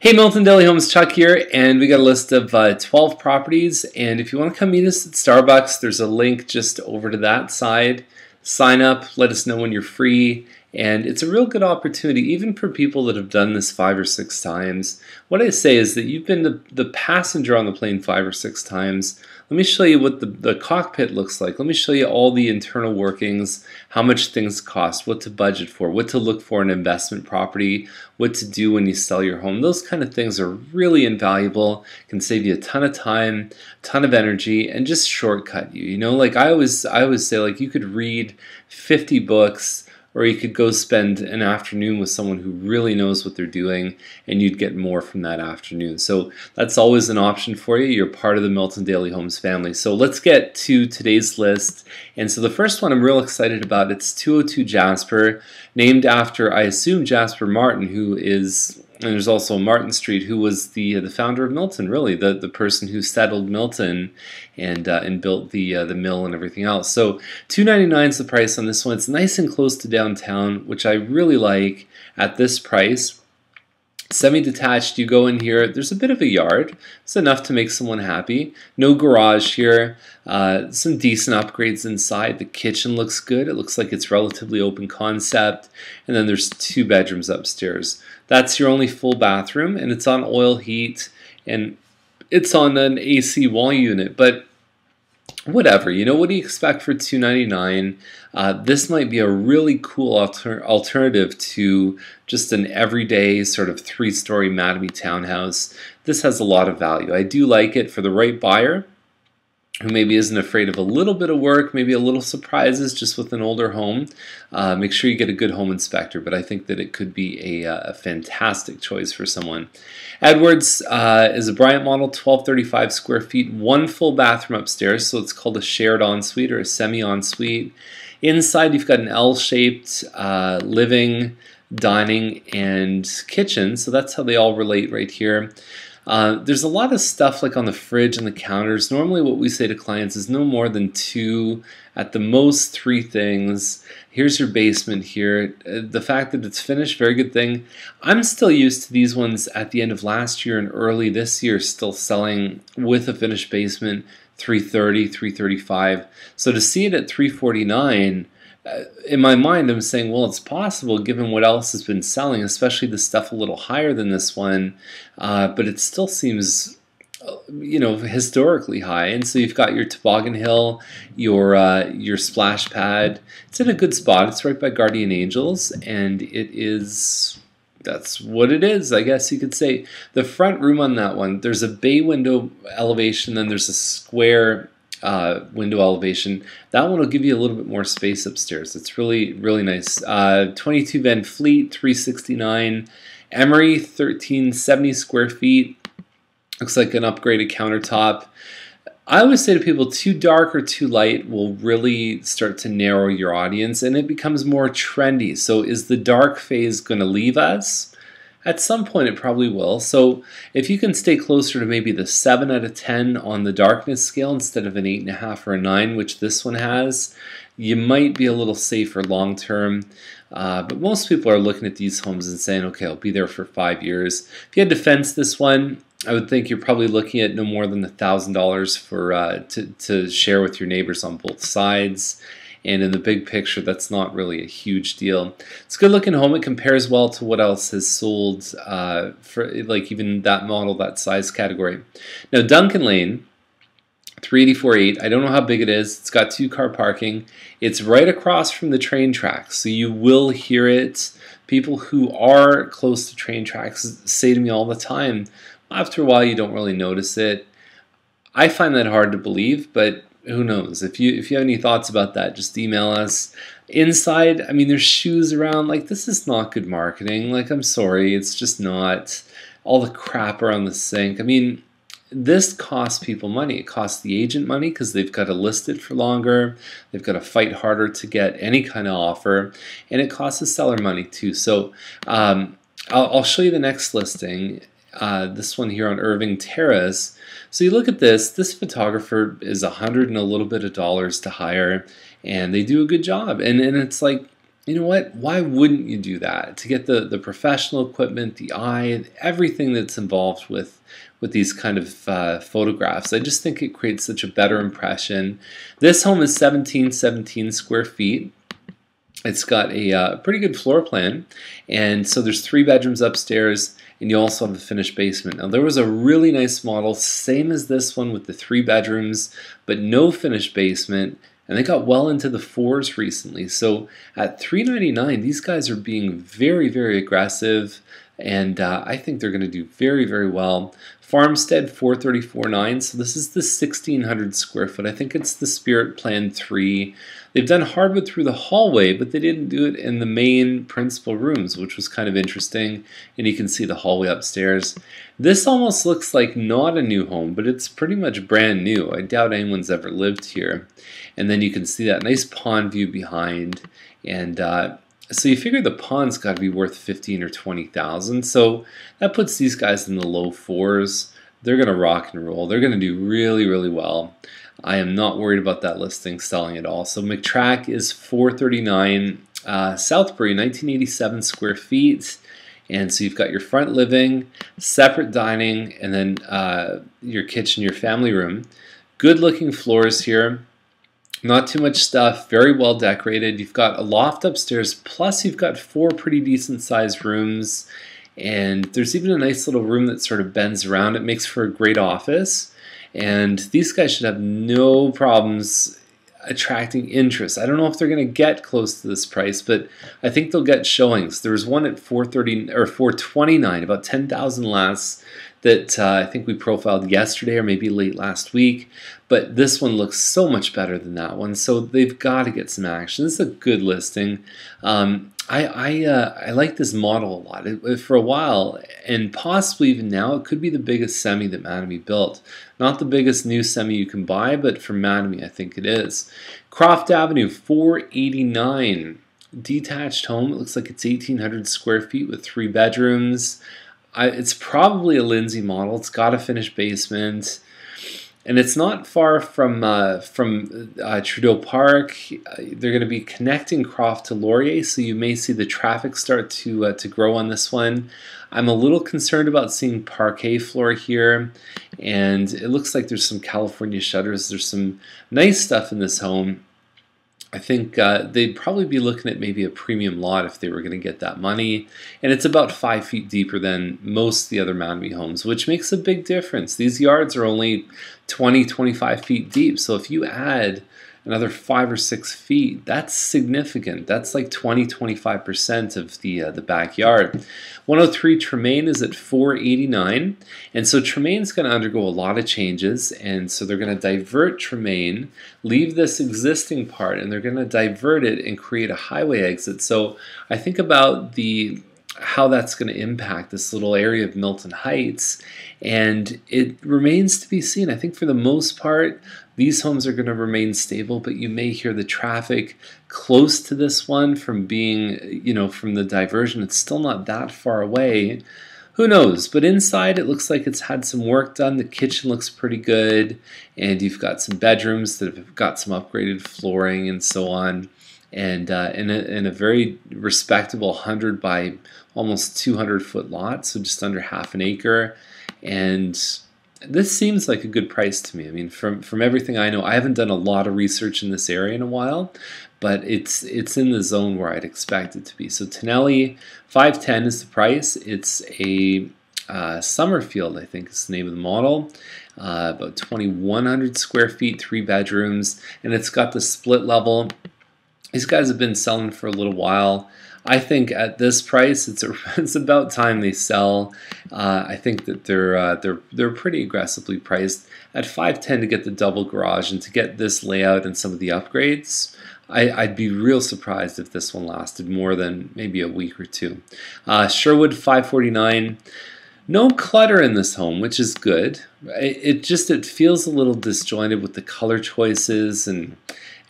Hey Milton Daily Homes, Chuck here, and we got a list of 12 properties, and if you want to come meet us at Starbucks, there's a link just over to that side. Sign up, let us know when you're free, and it's a real good opportunity even for people that have done this 5 or 6 times. What I say is that you've been the passenger on the plane 5 or 6 times. Let me show you what the cockpit looks like. Let me show you all the internal workings, how much things cost, what to budget for, what to look for in investment property, what to do when you sell your home. Those kind of things are really invaluable, can save you a ton of time, a ton of energy, and just shortcut you. You know, like I always say, like you could read 50 books, or you could go spend an afternoon with someone who really knows what they're doing, and you'd get more from that afternoon. So that's always an option for you. You're part of the Milton Daily Homes family. So let's get to today's list. And so the first one I'm real excited about, it's 202 Jasper, named after, I assume, Jasper Martin, who is, and there's also Martin Street, who was the founder of Milton, really, the person who settled Milton and built the mill and everything else. So $299 is the price on this one. It's nice and close to downtown, which I really like at this price. Semi-detached, you go in here, there's a bit of a yard. It's enough to make someone happy. No garage here. Some decent upgrades inside. The kitchen looks good. It looks like it's relatively open concept. And then there's 2 bedrooms upstairs. That's your only full bathroom, and it's on oil heat, and it's on an AC wall unit. But whatever, you know, what do you expect for $299? This might be a really cool alternative to just an everyday sort of 3-story Mattamy townhouse. This has a lot of value. I do like it for the right buyer who maybe isn't afraid of a little bit of work, maybe a little surprises just with an older home. Make sure you get a good home inspector, but I think that it could be a fantastic choice for someone. Edwards is a Bryant model, 1235 square feet, 1 full bathroom upstairs, so it's called a shared ensuite or a semi-ensuite. Inside you've got an L-shaped living, dining, and kitchen, so that's how they all relate right here. There's a lot of stuff like on the fridge and the counters. Normally what we say to clients is no more than 2, at the most 3 things. Here's your basement here. The fact that it's finished, very good thing. I'm still used to these ones at the end of last year and early this year still selling with a finished basement, $330, $335. So to see it at $349, in my mind I'm saying, well, it's possible given what else has been selling, especially the stuff a little higher than this one, but it still seems, you know, historically high. And so you've got your toboggan hill, your splash pad. It's in a good spot. It's right by Guardian Angels, and it is, that's what it is, I guess you could say. The front room on that one, there's a bay window elevation, then there's a square window elevation. That one will give you a little bit more space upstairs. It's really, really nice. 22 Benfleet, 369. Emery, 1370 square feet. Looks like an upgraded countertop. I always say to people, too dark or too light will really start to narrow your audience, and it becomes more trendy. So is the dark phase going to leave us? At some point it probably will. So if you can stay closer to maybe the 7 out of 10 on the darkness scale instead of an 8.5 or a 9, which this one has, you might be a little safer long term. But most people are looking at these homes and saying, okay, I'll be there for 5 years. If you had to fence this one, I would think you're probably looking at no more than $1,000 for to share with your neighbors on both sides. And in the big picture, that's not really a huge deal. It's a good looking home. It compares well to what else has sold for like even that model, that size category. Now Duncan Lane, 384.8. I don't know how big it is. It's got 2-car parking. It's right across from the train tracks, so you will hear it. People who are close to train tracks say to me all the time, after a while you don't really notice it. I find that hard to believe, but who knows? If you have any thoughts about that, just email us. Inside, I mean, there's shoes around. Like, this is not good marketing. Like, I'm sorry, it's just not. All the crap around the sink. I mean, this costs people money. It costs the agent money because they've got to list it for longer. They've got to fight harder to get any kind of offer, and it costs the seller money too. So I'll show you the next listing. This one here on Irving Terrace. So you look at this photographer is $100 and a little bit of dollars to hire, and they do a good job. And it's like, you know what? Why wouldn't you do that? To get the professional equipment, the eye, everything that's involved with these kind of photographs. I just think it creates such a better impression. This home is 1717 square feet. It's got a pretty good floor plan, and so there's 3 bedrooms upstairs, and you also have a finished basement. Now there was a really nice model, same as this one with the 3 bedrooms, but no finished basement, and they got well into the 4s recently. So at $399, these guys are being very, very aggressive, and I think they're going to do very, very well. Farmstead 434.9, so this is the 1600 square foot. I think it's the Spirit Plan 3. They've done hardwood through the hallway, but they didn't do it in the main principal rooms, which was kind of interesting. And you can see the hallway upstairs. This almost looks like not a new home, but it's pretty much brand new. I doubt anyone's ever lived here. And then you can see that nice pond view behind. And so you figure the pond's got to be worth 15 or 20,000. So that puts these guys in the low 4s. They're going to rock and roll. They're going to do really, really well. I am not worried about that listing selling at all. So Soumik Track is 439 Southbury, 1987 square feet. And so you've got your front living, separate dining, and then your kitchen, your family room. Good looking floors here. Not too much stuff, very well decorated. You've got a loft upstairs, plus you've got 4 pretty decent sized rooms. And there's even a nice little room that sort of bends around. It makes for a great office. And these guys should have no problems attracting interest. I don't know if they're going to get close to this price, but I think they'll get showings. There was one at 430 or 429, about 10,000 less, that I think we profiled yesterday or maybe late last week. But this one looks so much better than that one, so they've got to get some action. This is a good listing. I like this model a lot. For a while, and possibly even now, it could be the biggest semi that Mattamy built. Not the biggest new semi you can buy, but for Mattamy, I think it is. Croft Avenue, 489. Detached home. It looks like it's 1,800 square feet with 3 bedrooms. It's probably a Lindsay model. It's got a finished basement. And it's not far from Trudeau Park. They're going to be connecting Croft to Laurier, so you may see the traffic start to grow on this one. I'm a little concerned about seeing parquet floor here, and it looks like there's some California shutters. There's some nice stuff in this home. I think they'd probably be looking at maybe a premium lot if they were going to get that money. And it's about 5 feet deeper than most of the other Mattamy homes, which makes a big difference. These yards are only 20, 25 feet deep. So if you add another 5 or 6 feet, that's significant. That's like 20, 25% of the backyard. 103 Tremaine is at 489, and so Tremaine's going to undergo a lot of changes, and so they're going to divert Tremaine, leave this existing part, and they're going to divert it and create a highway exit. So I think about how that's going to impact this little area of Milton Heights, and it remains to be seen. I think for the most part, these homes are going to remain stable, but you may hear the traffic close to this one from being, from the diversion. It's still not that far away. Who knows? But inside, it looks like it's had some work done. The kitchen looks pretty good, and you've got some bedrooms that have got some upgraded flooring and so on. And in a very respectable 100 by almost 200 foot lot, so just under half an acre. And this seems like a good price to me. I mean, from everything I know, I haven't done a lot of research in this area in a while, but it's in the zone where I'd expect it to be. So Tonelli, 510 is the price. It's a Summerfield, I think is the name of the model. About 2,100 square feet, 3 bedrooms, and it's got the split level. These guys have been selling for a little while. I think at this price, it's about time they sell. I think that they're pretty aggressively priced at $510 to get the double garage and to get this layout and some of the upgrades. I'd be real surprised if this one lasted more than maybe a week or two. Sherwood 549. No clutter in this home, which is good. It feels a little disjointed with the color choices and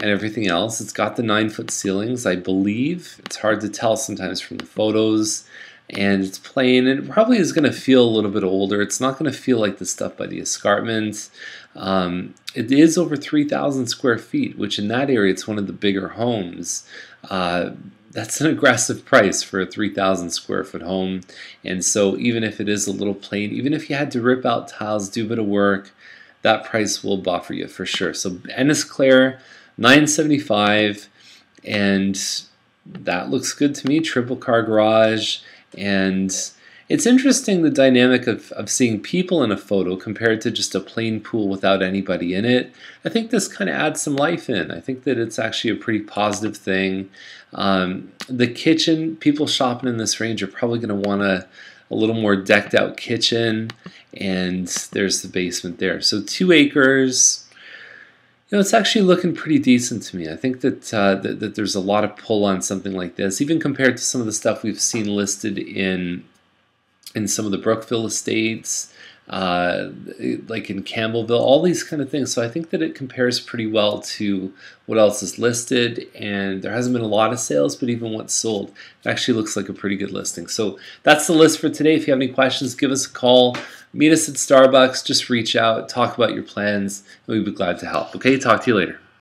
everything else. It's got the 9-foot ceilings, I believe. It's hard to tell sometimes from the photos. And it's plain, and it probably is going to feel a little bit older. It's not going to feel like the stuff by the escarpment. It is over 3,000 square feet, which in that area, it's one of the bigger homes. that's an aggressive price for a 3,000 square foot home. And so even if it is a little plain, even if you had to rip out tiles, do a bit of work, that price will buffer you for sure. So Ennisclare, $975, and that looks good to me. Triple car garage, and it's interesting the dynamic of seeing people in a photo compared to just a plain pool without anybody in it. I think this kind of adds some life in. I think that it's actually a pretty positive thing. The kitchen, people shopping in this range are probably going to want a little more decked out kitchen, and there's the basement there. So 2 acres. You know, it's actually looking pretty decent to me. I think that, that there's a lot of pull on something like this, even compared to some of the stuff we've seen listed in some of the Brookville estates, like in Campbellville, all these kind of things. So I think that it compares pretty well to what else is listed, and there hasn't been a lot of sales, but even what's sold, it actually looks like a pretty good listing. So that's the list for today. If you have any questions, give us a call, meet us at Starbucks, just reach out, talk about your plans, and we'd be glad to help. Okay, talk to you later.